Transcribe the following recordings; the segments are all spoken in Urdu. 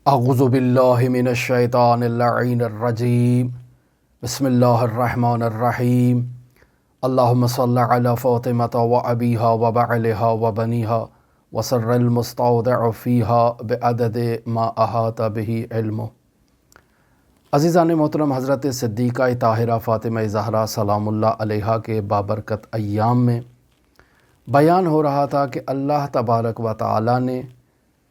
اعوذ باللہ من الشیطان اللعین الرجیم بسم اللہ الرحمن الرحیم اللہم صل علی فاطمة و ابیہا و بعلہا و بنیہا وسر المستودع فیہا بعدد ما احاط بہ علمہ۔ عزیزان محترم، حضرت صدیقہ طاہرہ فاطمہ زہرا سلام اللہ علیہا کے بابرکت ایام میں بیان ہو رہا تھا کہ اللہ تبارک و تعالی نے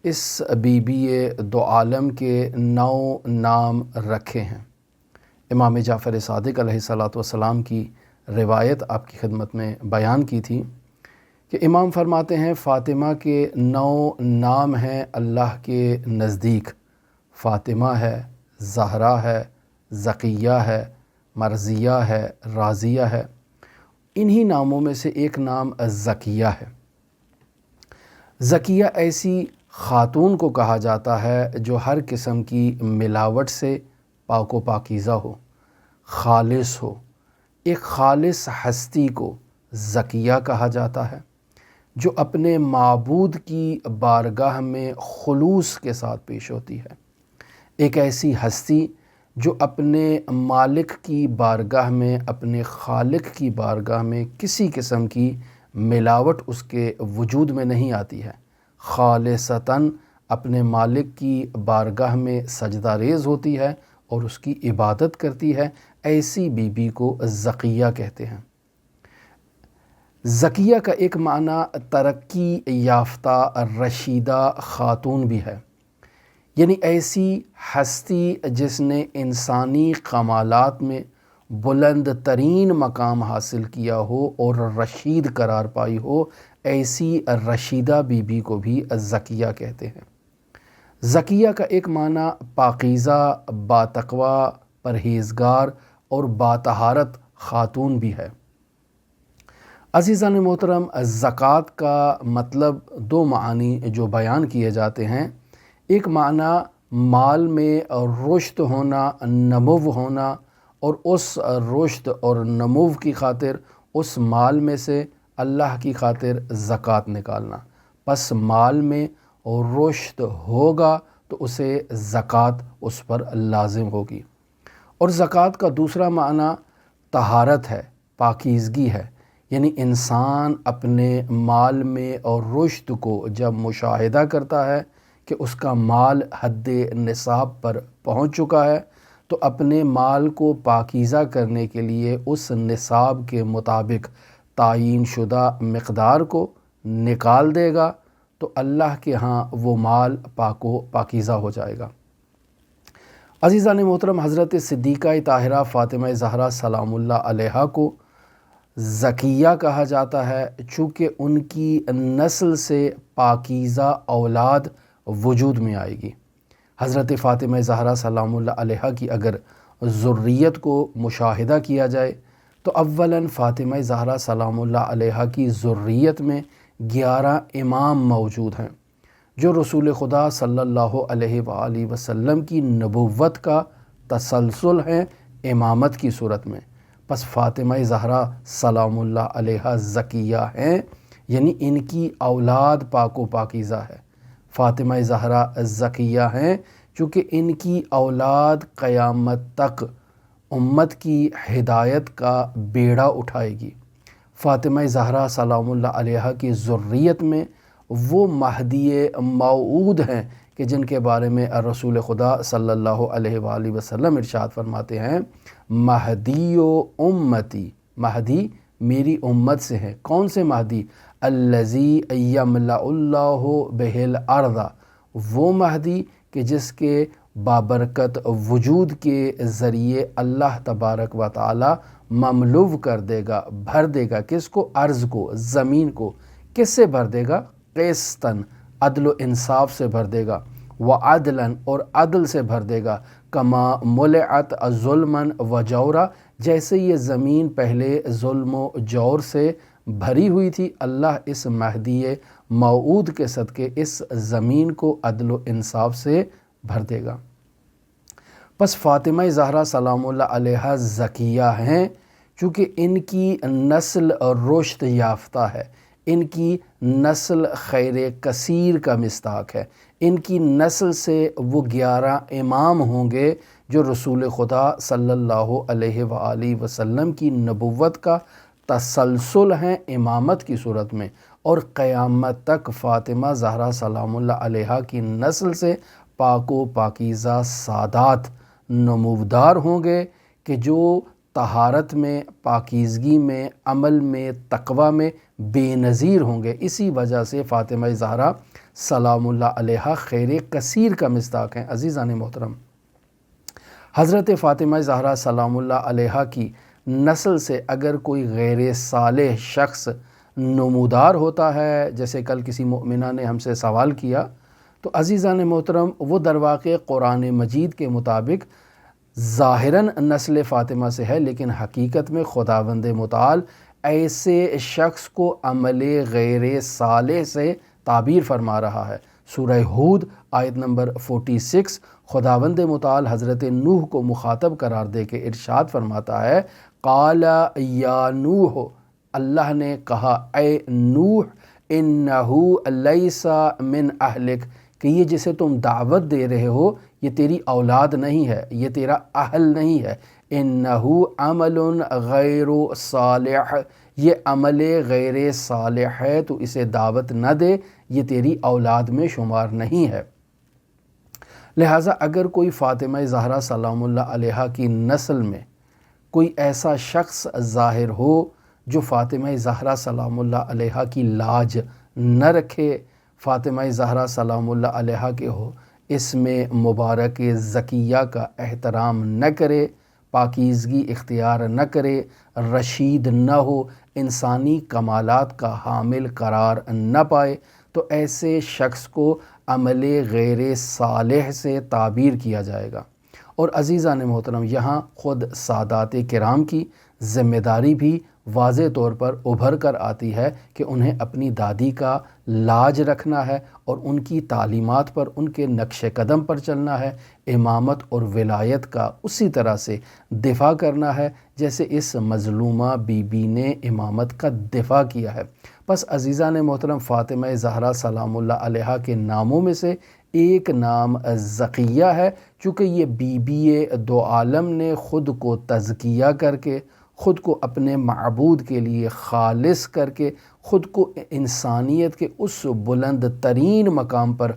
اس بی بی دو عالم کے 9 نام رکھے ہیں۔ امام جعفر صادق علیہ السلام کی روایت آپ کی خدمت میں بیان کی تھی کہ امام فرماتے ہیں فاطمہ کے 9 نام ہیں اللہ کے نزدیک۔ فاطمہ ہے، زہرا ہے، زکیہ ہے، مرضیہ ہے، راضیہ ہے۔ انہی ناموں میں سے ایک نام زکیہ ہے۔ زکیہ ایسی خاتون کو کہا جاتا ہے جو ہر قسم کی ملاوٹ سے پاک و پاکیزہ ہو، خالص ہو۔ ایک خالص ہستی کو زکیہ کہا جاتا ہے جو اپنے معبود کی بارگاہ میں خلوص کے ساتھ پیش ہوتی ہے۔ ایک ایسی ہستی جو اپنے مالک کی بارگاہ میں، اپنے خالق کی بارگاہ میں کسی قسم کی ملاوٹ اس کے وجود میں نہیں آتی ہے، خالصتاً اپنے مالک کی بارگاہ میں سجدہ ریز ہوتی ہے اور اس کی عبادت کرتی ہے۔ ایسی بی بی کو زکیہ کہتے ہیں۔ زکیہ کا ایک معنی ترقی یافتہ رشیدہ خاتون بھی ہے، یعنی ایسی ہستی جس نے انسانی کمالات میں بلند ترین مقام حاصل کیا ہو اور رشید قرار پائی ہو، ایسی رشیدہ بی بی کو بھی زکیہ کہتے ہیں۔ زکیہ کا ایک معنی پاکیزہ، باتقوی، پرہیزگار اور باطہارت خاتون بھی ہے۔ عزیزان محترم، زکوٰۃ کا مطلب 2 معنی جو بیان کیے جاتے ہیں۔ ایک معنی مال میں رشد ہونا، نمو ہونا، اور اس رشد اور نمو کی خاطر اس مال میں سے اللہ کی خاطر زکوٰۃ نکالنا۔ پس مال میں رشد ہوگا تو اسے زکوٰۃ اس پر لازم ہوگی۔ اور زکوٰۃ کا دوسرا معنی طہارت ہے، پاکیزگی ہے، یعنی انسان اپنے مال میں اور رشد کو جب مشاہدہ کرتا ہے کہ اس کا مال حد نصاب پر پہنچ چکا ہے تو اپنے مال کو پاکیزہ کرنے کے لیے اس نصاب کے مطابق تعین شدہ مقدار کو نکال دے گا تو اللہ کے ہاں وہ مال پاک و پاکیزہ ہو جائے گا۔ عزیزان محترم، حضرت صدیقہ طاہرہ فاطمہ زہرا سلام اللہ علیہا کو زکیہ کہا جاتا ہے چونکہ ان کی نسل سے پاکیزہ اولاد وجود میں آئے گی۔ حضرت فاطمہ زہرا سلام اللہ علیہا کی اگر ذریت کو مشاہدہ کیا جائے تو اولاً فاطمہ زہرا سلام اللہ علیہا کی ذریت میں 11 امام موجود ہیں جو رسول خدا صلی اللہ علیہ وآلہ وسلم کی نبوت کا تسلسل ہیں امامت کی صورت میں۔ پس فاطمہ زہرا سلام اللہ علیہا زکیہ ہیں، یعنی ان کی اولاد پاک و پاکیزہ ہے۔ فاطمہ زہرا زکیہ ہیں چونکہ ان کی اولاد قیامت تک امت کی ہدایت کا بیڑا اٹھائے گی۔ فاطمہ زہرا سلام اللہ علیہا کی ذریت میں وہ مہدی موعود ہیں کہ جن کے بارے میں رسول خدا صلی اللہ علیہ وآلہ وسلم ارشاد فرماتے ہیں مہدی و امتی، مہدی میری امت سے ہیں۔ کون سے مہدی؟ الذی یملأ اللہ بہ الارض، وہ مہدی کہ جس کے بابرکت وجود کے ذریعے اللہ تبارک و تعالی مملو کر دے گا، بھر دے گا۔ کس کو؟ ارض کو، زمین کو۔ کس سے بھر دے گا؟ قسطاً، عدل و انصاف سے بھر دے گا، وعدلاً، اور عدل سے بھر دے گا، کما ملعت ظلماً و جورا، جیسے یہ زمین پہلے ظلم و جور سے بھری ہوئی تھی، اللہ اس مہدی موعود کے صدقے اس زمین کو عدل و انصاف سے بھر دے گا۔ پس فاطمہ زہرا سلام اللہ علیہا زکیہ ہیں چونکہ ان کی نسل رشد یافتہ ہے، ان کی نسل خیر کثیر کا مصداق ہے، ان کی نسل سے وہ 11 امام ہوں گے جو رسول خدا صلی اللہ علیہ وآلہ وسلم کی نبوت کا تسلسل ہیں امامت کی صورت میں، اور قیامت تک فاطمہ زہرا سلام اللہ علیہا کی نسل سے پاک و پاکیزہ سادات نمودار ہوں گے کہ جو طہارت میں، پاکیزگی میں، عمل میں، تقوی میں بے نظیر ہوں گے۔ اسی وجہ سے فاطمہ زہرا سلام اللہ علیہا خیر کثیر کا مصداق ہیں۔ عزیزان محترم، حضرت فاطمہ زہرا سلام اللہ علیہا کی نسل سے اگر کوئی غیر صالح شخص نمودار ہوتا ہے، جیسے کل کسی مؤمنہ نے ہم سے سوال کیا، تو عزیزان محترم وہ درواقع قرآن مجید کے مطابق ظاہراً نسل فاطمہ سے ہے، لیکن حقیقت میں خداوند متعال ایسے شخص کو عمل غیر صالح سے تعبیر فرما رہا ہے۔ سورہ ہود آیت نمبر 46 خداوند متعال حضرت نوح کو مخاطب قرار دے کے ارشاد فرماتا ہے، قال یا نوح، اللہ نے کہا اے نوح، انہو لیس من اہلک، کہ یہ جسے تم دعوت دے رہے ہو یہ تیری اولاد نہیں ہے، یہ تیرا اہل نہیں ہے، انہو عمل غیر صالح، یہ عمل غیر صالح ہے، تو اسے دعوت نہ دے، یہ تیری اولاد میں شمار نہیں ہے۔ لہٰذا اگر کوئی فاطمہ زہرا سلام اللہ علیہا کی نسل میں کوئی ایسا شخص ظاہر ہو جو فاطمہ زہرا سلام اللہ علیہا کی لاج نہ رکھے، فاطمہ زہرا سلام اللہ علیہا کے ہو اس میں مبارک زکیہ کا احترام نہ کرے، پاکیزگی اختیار نہ کرے، رشید نہ ہو، انسانی کمالات کا حامل قرار نہ پائے، تو ایسے شخص کو عمل غیر صالح سے تعبیر کیا جائے گا۔ اور عزیزان محترم، یہاں خود سادات کرام کی ذمہ داری بھی واضح طور پر ابھر کر آتی ہے کہ انہیں اپنی دادی کا لاج رکھنا ہے اور ان کی تعلیمات پر، ان کے نقش قدم پر چلنا ہے، امامت اور ولایت کا اسی طرح سے دفاع کرنا ہے جیسے اس مظلومہ بی بی نے امامت کا دفاع کیا ہے۔ بس عزیزان محترم، فاطمہ زہرا سلام اللہ علیہا کے ناموں میں سے ایک نام زکیہ ہے، چونکہ یہ بی بی دو عالم نے خود کو تزکیہ کر کے، خود کو اپنے معبود کے لیے خالص کر کے، خود کو انسانیت کے اس بلند ترین مقام پر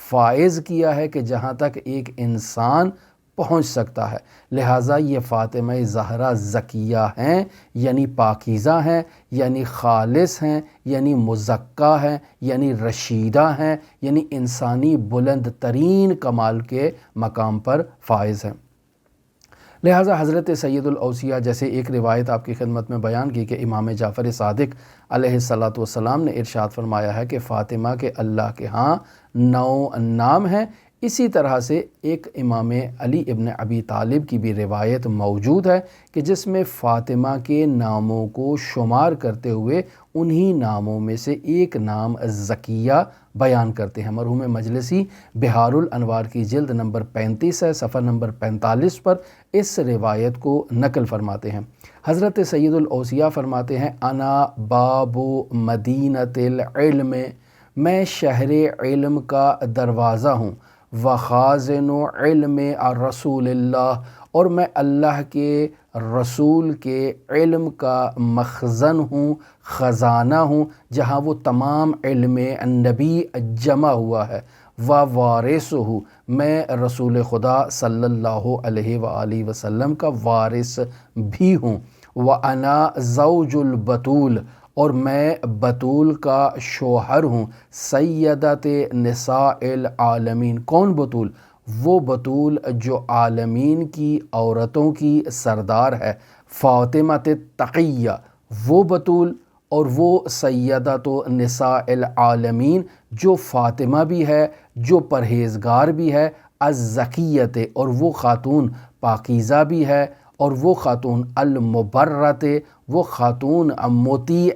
فائز کیا ہے کہ جہاں تک ایک انسان پہنچ سکتا ہے۔ لہٰذا یہ فاطمہ زہرا زکیہ ہیں، یعنی پاکیزہ ہیں، یعنی خالص ہیں، یعنی مزکہ ہیں، یعنی رشیدہ ہیں، یعنی انسانی بلند ترین کمال کے مقام پر فائز ہیں۔ لہٰذا حضرت سید الاوصیاء جیسے ایک روایت آپ کی خدمت میں بیان کی کہ امام جعفر صادق علیہ السلام نے ارشاد فرمایا ہے کہ فاطمہ کے اللہ کے ہاں 9 نام ہیں۔ اسی طرح سے ایک امام علی ابن ابی طالب کی بھی روایت موجود ہے کہ جس میں فاطمہ کے ناموں کو شمار کرتے ہوئے انہی ناموں میں سے ایک نام زکیہ بیان کرتے ہیں۔ مرحوم مجلسی بہار الانوار کی جلد نمبر 35 ہے، صفحہ نمبر 45 پر اس روایت کو نقل فرماتے ہیں۔ حضرت سید الاوصیاء فرماتے ہیں، انا باب مدینۃ العلم، میں شہر علم کا دروازہ ہوں، وخازن علم رسول اللہ، اور میں اللہ کے رسول کے علم کا مخزن ہوں، خزانہ ہوں، جہاں وہ تمام علم نبی جمع ہوا ہے، وارث ہوں، میں رسول خدا صلی اللہ علیہ وآلہ وسلم کا وارث بھی ہوں، وَأَنَا زَوْجُ البتول، اور میں بطول کا شوہر ہوں، سیدت نساء العالمین۔ کون بطول؟ وہ بطول جو عالمین کی عورتوں کی سردار ہے، فاطمہ تقیہ، وہ بطول، اور وہ سیدت نساء العالمین جو فاطمہ بھی ہے، جو پرہیزگار بھی ہے، الزکیت، اور وہ خاتون پاکیزہ بھی ہے، اور وہ خاتون المبرت، وہ خاتون مطیع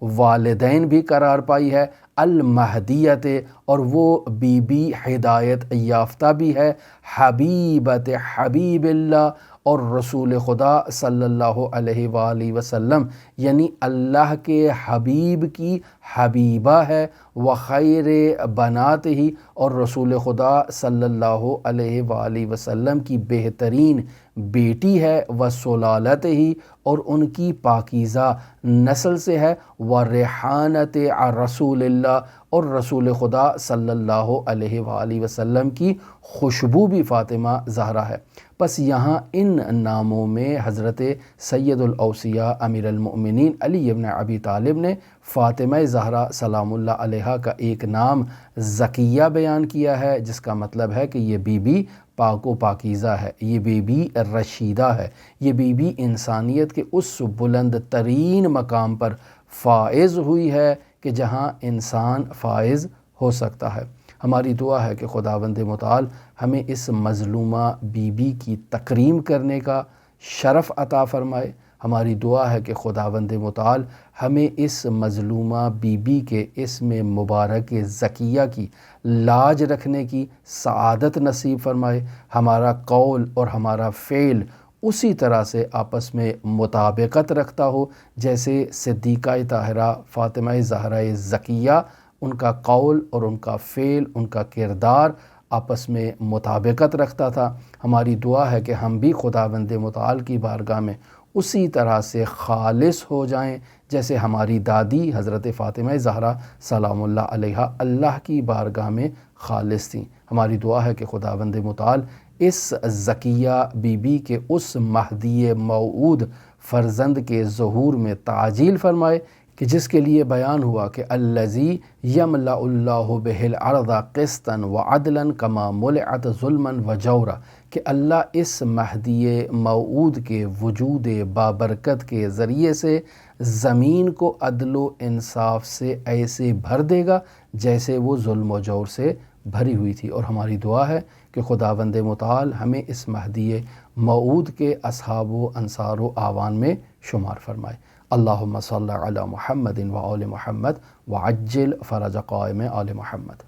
والدین بھی قرار پائی ہے، المہدیت، اور وہ بی بی ہدایت یافتہ بھی ہے، حبیبت حبیب اللہ، اور رسول خدا صلی اللہ علیہ وآلہ وسلم یعنی اللہ کے حبیب کی حبیبہ ہے، وخیر بنات ہی، اور رسول خدا صلی اللہ علیہ وآلہ وسلم کی بہترین بیٹی ہے، وسلالت ہی، اور ان کی پاکیزہ نسل سے ہے، وریحانت رسول اللہ، اور رسول خدا صلی اللہ علیہ وآلہ وسلم کی خوشبو بھی فاطمہ زہرا ہے۔ بس یہاں ان ناموں میں حضرت سید الاوصیاء امیر المؤمنین علی ابن ابی طالب نے فاطمہ زہرا سلام اللہ علیہا کا ایک نام زکیہ بیان کیا ہے، جس کا مطلب ہے کہ یہ بی بی پاک و پاکیزہ ہے، یہ بی بی رشیدہ ہے، یہ بی بی انسانیت کے اس بلند ترین مقام پر فائز ہوئی ہے کہ جہاں انسان فائز ہو سکتا ہے۔ ہماری دعا ہے کہ خداوند متعال ہمیں اس مظلومہ بی بی کی تکریم کرنے کا شرف عطا فرمائے۔ ہماری دعا ہے کہ خداوند متعال ہمیں اس مظلومہ بی بی کے اسم مبارک زکیہ کی لاج رکھنے کی سعادت نصیب فرمائے۔ ہمارا قول اور ہمارا فعل اسی طرح سے آپس میں مطابقت رکھتا ہو جیسے صدیقہ طاہرہ فاطمہ زہرا زکیہ، ان کا قول اور ان کا فعل، ان کا کردار آپس میں مطابقت رکھتا تھا۔ ہماری دعا ہے کہ ہم بھی خداوند متعال کی بارگاہ میں اسی طرح سے خالص ہو جائیں جیسے ہماری دادی حضرت فاطمہ زہرا سلام اللہ علیہا اللہ کی بارگاہ میں خالص تھیں۔ ہماری دعا ہے کہ خداوند متعال اس زکیہ بی بی کے اس مہدی موعود فرزند کے ظہور میں تعجیل فرمائے کہ جس کے لیے بیان ہوا کہ الذی یملأ اللہ بہ الارض قسطا وعدلا کما ملئت ظلما وجورا، کہ اللہ اس مہدی موعود کے وجود بابرکت کے ذریعے سے زمین کو عدل و انصاف سے ایسے بھر دے گا جیسے وہ ظلم و جور سے بھری ہوئی تھی۔ اور ہماری دعا ہے کہ خداوند متعال ہمیں اس مہدی موعود کے اصحاب و انصار و اعوان میں شمار فرمائے۔ اللہم صلی علی محمد و آل محمد وعجل فرج قائم آل محمد۔